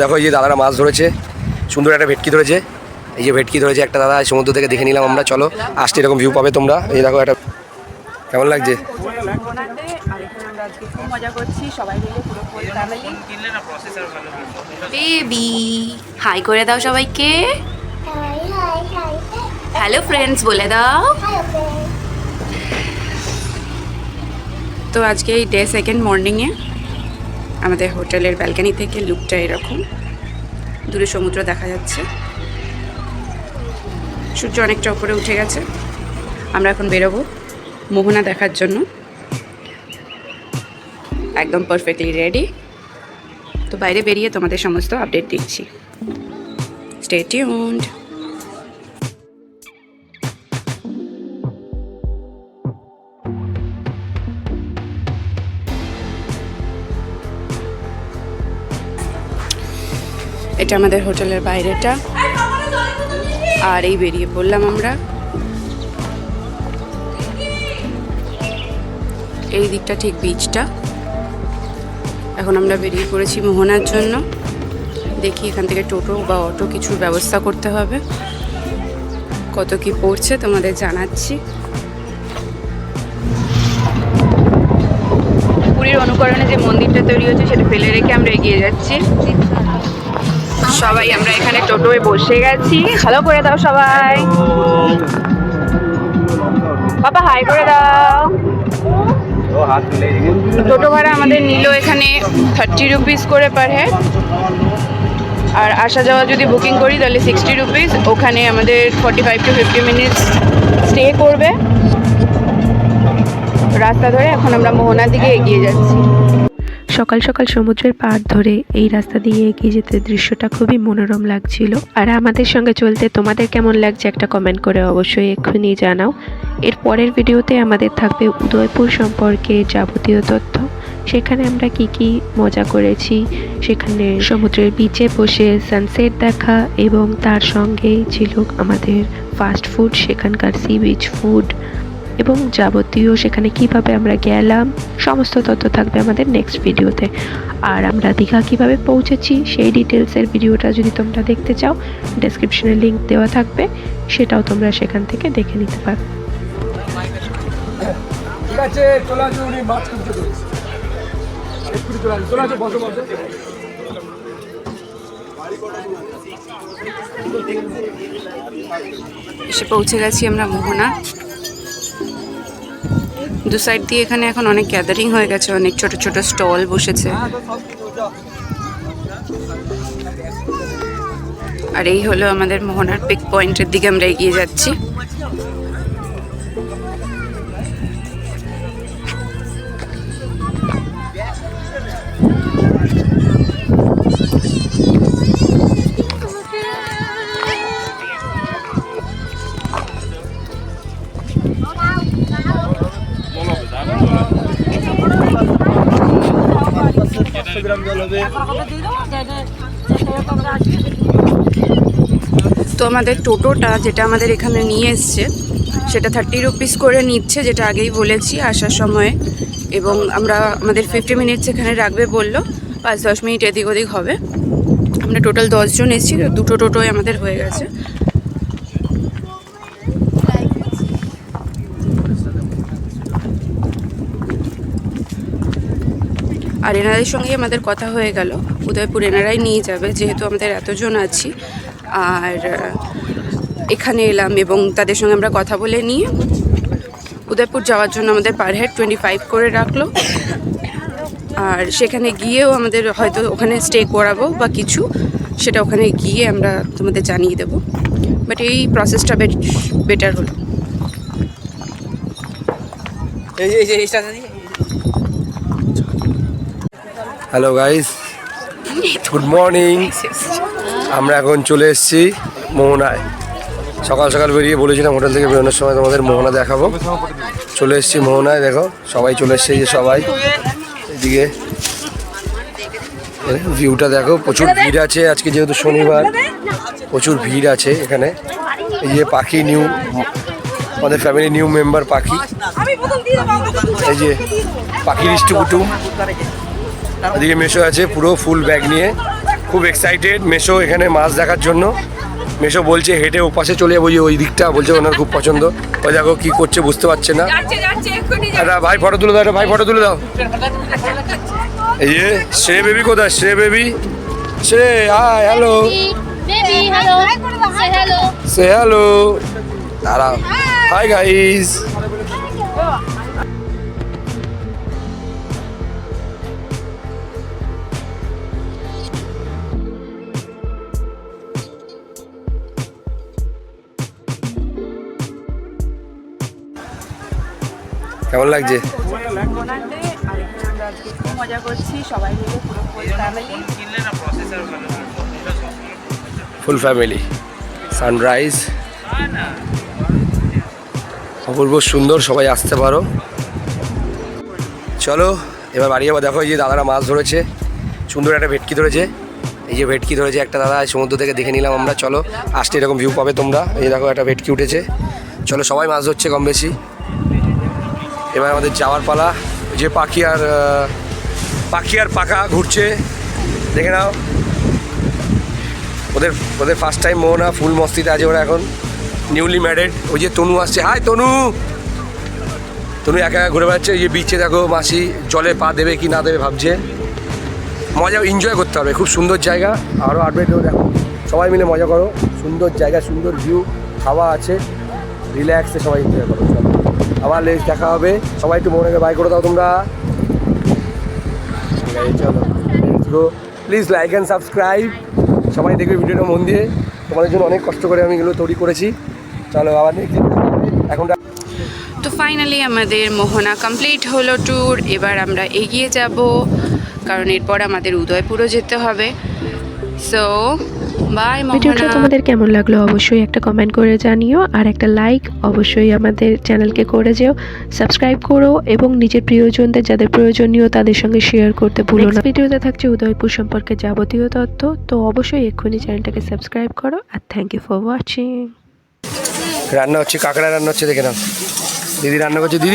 দেখো এই যে দাদারা মাছ ধরেছে, সুন্দর একটা ভেটকি ধরেছে। এই যে ভেটকি ধরেছে একটা দাদা, সমুদ্র থেকে দেখে নিলাম আমরা। চলো আসতে এরকম ভিউ পাবে তোমরা। এই দেখো একটা, কেমন লাগছে? বেবি হাই করে দাও সবাইকে, হ্যালো ফ্রেন্ডস বলে দাও। তো আজকে এই ডে সেকেন্ড মর্নিংয়ে আমাদের হোটেলের ব্যালকানি থেকে লুকটা এরকম, দূরে সমুদ্র দেখা যাচ্ছে, সূর্য অনেকটা উপরে উঠে গেছে। আমরা এখন বেরোবো মোহনা দেখার জন্য, একদম পারফেক্টলি রেডি। তো বাইরে বেরিয়ে তোমাদের সমস্ত আপডেট দিচ্ছি, স্টে টিউনড। এটা আমাদের হোটেলের বাইরেটা, আর এই বেরিয়ে পড়লাম আমরা। এই দিকটা ঠিক বিচটা। এখন আমরা বেরিয়ে পড়েছি মোহনার জন্য। দেখি এখান থেকে টোটো বা অটো কিছুর ব্যবস্থা করতে হবে। কত কি পড়ছে তোমাদের জানাচ্ছি। পুরীর অনুকরণে যে মন্দিরটা তৈরি হচ্ছে সেটা ফেলে রেখে আমরা এগিয়ে যাচ্ছি। সবাই আমরা এখানে টোটোয় বসে গেছি। হ্যালো করে দাও সবাই, বাবা হাই করে দাও। টোটো ভাড়া আমাদের নিল এখানে 30 রুপিস করে পার হেড, আর আসা যাওয়া যদি বুকিং করি তাহলে 60 রুপিস। ওখানে আমাদের 45 to 50 মিনিটস স্টে করবে রাস্তা ধরে। এখন আমরা মোহনার দিকে এগিয়ে যাচ্ছি। সকাল সকাল সমুদ্রের পাড় ধরে এই রাস্তা দিয়ে এগিয়ে যেতে দৃশ্যটা খুবই মনোরম লাগছিল। আর আমাদের সঙ্গে চলতে তোমাদের কেমন লাগছে একটা কমেন্ট করে অবশ্যই এক্ষুনি জানাও। এর পরের ভিডিওতে আমাদের থাকবে উদয়পুর সম্পর্কে যাবতীয় তথ্য। সেখানে আমরা কি মজা করেছি, সেখানে সমুদ্রের বিচে বসে সানসেট দেখা, এবং তার সঙ্গে ছিল আমাদের ফাস্ট ফুড, সেখানকার সি বিচ ফুড, এবং যাবতীয় সেখানে কিভাবে আমরা গেলাম, সমস্ত তথ্য থাকবে আমাদের নেক্সট ভিডিওতে। আর আমরা দীঘা কিভাবে পৌঁছেছি সেই ডিটেলসের ভিডিওটা যদি তোমরা দেখতে চাও, ডেসক্রিপশনে লিংক দেওয়া থাকবে, সেটাও তোমরা সেখান থেকে দেখে নিতে পারো। এসে পৌঁছে গেছি আমরা মোহনা। দু সাইড দিয়ে এখানে এখন অনেক গ্যাদারিং হয়ে গেছে, অনেক ছোট ছোট স্টল বসেছে। আর এই হলো আমাদের মোহনার পিক পয়েন্টের দিকে আমরা এগিয়ে যাচ্ছি। তো আমাদের টোটোটা যেটা আমাদের এখানে নিয়ে এসছে সেটা 30 রুপিস করে নিচ্ছে, যেটা আগেই বলেছি আসার সময়। এবং আমরা আমাদের 50 মিনিটস এখানে রাখবে বললো, 5-10 মিনিট এদিক ওদিক হবে। আমরা টোটাল 10 জন এসেছি, দুটো টোটোই আমাদের হয়ে গেছে। আর এনাদের সঙ্গে আমাদের কথা হয়ে গেল, উদয়পুর এনারাই নিয়ে যাবে, যেহেতু আমাদের এতজন আছি। আর এখানে এলাম এবং তাদের সঙ্গে আমরা কথা বলে নিয়ে উদয়পুর যাওয়ার জন্য আমাদের পার হেড 25 করে রাখলো। আর সেখানে গিয়েও আমাদের হয়তো ওখানে স্টে করাবো বা কিছু, সেটা ওখানে গিয়ে আমরা তোমাদের জানিয়ে দেবো। বাট এই প্রসেসটা বেটার হলো। Hello guys, good morning. আমরা এখন চলে এসেছি মোহনায়। সকাল সকাল বেরিয়ে বলেছিলাম হোটেল থেকে বেরোনোর সময় তোমাদের মোহনা দেখাবো। চলে এসেছি মোহনায়, দেখো সবাই চলে এসছে। যে সবাই এদিকে ভিউটা দেখো, প্রচুর ভিড় আছে আজকে, যেহেতু শনিবার প্রচুর ভিড় আছে এখানে। এই যে পাখি, নিউ আমাদের ফ্যামিলি নিউ মেম্বার পাখি, এই যে পাখির ইষ্টকুটুম। এদিকে মেশো আছে পুরো ফুল ব্যাগ নিয়ে, খুব এক্সাইটেড মেশো এখানে মাছ দেখার জন্য। মেশো বলছে হেঁটে ওপাশে চলে যাবো, ওই দিকটা বলছে ওনার খুব পছন্দ। ওই দেখো কি করছে বুঝতে পারছে না। একটা ভাই ফটো তুলে দাও, একটা ভাই ফটো তুলে দাও। এই যে শ্রেয় বেবি কোথায়? Shreya baby, Shreya hi, hello, Baby, hello. Say hello. Say hello. দাঁড়াও, হাই গাইস। কেমন লাগছে? মজা করছি সবাই মিলে পুরো ফ্যামিলি। Full family. সানরাইজ অপূর্ব সুন্দর, সবাই আসতে পারো। চলো এবার বাড়ি যাবো। দেখো এই যে দাদারা মাছ ধরেছে, সুন্দর একটা ভেটকি ধরেছে। এই যে ভেটকি ধরেছে একটা দাদা সমুদ্র থেকে দেখে নিলাম আমরা। চলো আসতে এরকম ভিউ পাবে তোমরা। এই দেখো একটা ভেটকি উঠেছে। চলো সবাই মাছ ধরছে কম বেশি। এবার আমাদের যাওয়ার পালা। যে পাখি আর পাখা ঘুরছে, দেখে নাও। ওদের ফার্স্ট টাইম মোহনা, ফুল মস্তিতে আছে ওরা এখন, নিউলি ম্যারিড। ওই যে তনু আসছে, হাই তনু। তনু একা একা ঘুরে বেড়াচ্ছে। এই যে বিচে দেখো মাসি জলে পা দেবে কি না দেবে ভাবছে। মজা এনজয় করতে হবে, খুব সুন্দর জায়গা। আরও আপডেটও দেখো, সবাই মিলে মজা করো। সুন্দর জায়গা, সুন্দর ভিউ, খাওয়া আছে, রিল্যাক্সে সবাই এনজয় করো। চলো আবার লেস দেখা হবে। সবাই একটু মোহনাকে বাই করে দাও তোমরা। ঠিক আছে চলো, let's go. Please like and subscribe. সবাই দেখবে ভিডিওটা মন দিয়ে, তোমাদের জন্য অনেক কষ্ট করে আমি এগুলো তৈরি করেছি। চলো আবার এখন। তো ফাইনালি আমাদের মোহনা কমপ্লিট হলো ট্যুর। এবার আমরা এগিয়ে যাব, কারণ এরপর আমাদের উদয়পুরও যেতে হবে। সো বাই ভিডিওটা মোহনা। তোমাদের কেমন লাগলো অবশ্যই একটা কমেন্ট করে জানিও, আর একটা লাইক অবশ্যই আমাদের চ্যানেলকে করে যেও, সাবস্ক্রাইব করো এবং নিজের প্রিয়জনদের যাদের প্রয়োজনীয় তাদের সঙ্গে শেয়ার করতে ভুলো না। ভিডিওতে থাকছে উদয়পুর সম্পর্কে যাবতীয় তথ্য, তো অবশ্যই এক্ষুনি চ্যানেলটাকে সাবস্ক্রাইব করো। আর থ্যাংক ইউ ফর ওয়াচিং। রান্না হচ্ছে, কাঁকড়া রান্না হচ্ছে, দেখে নাও। দিদি রান্না করছে। দিদি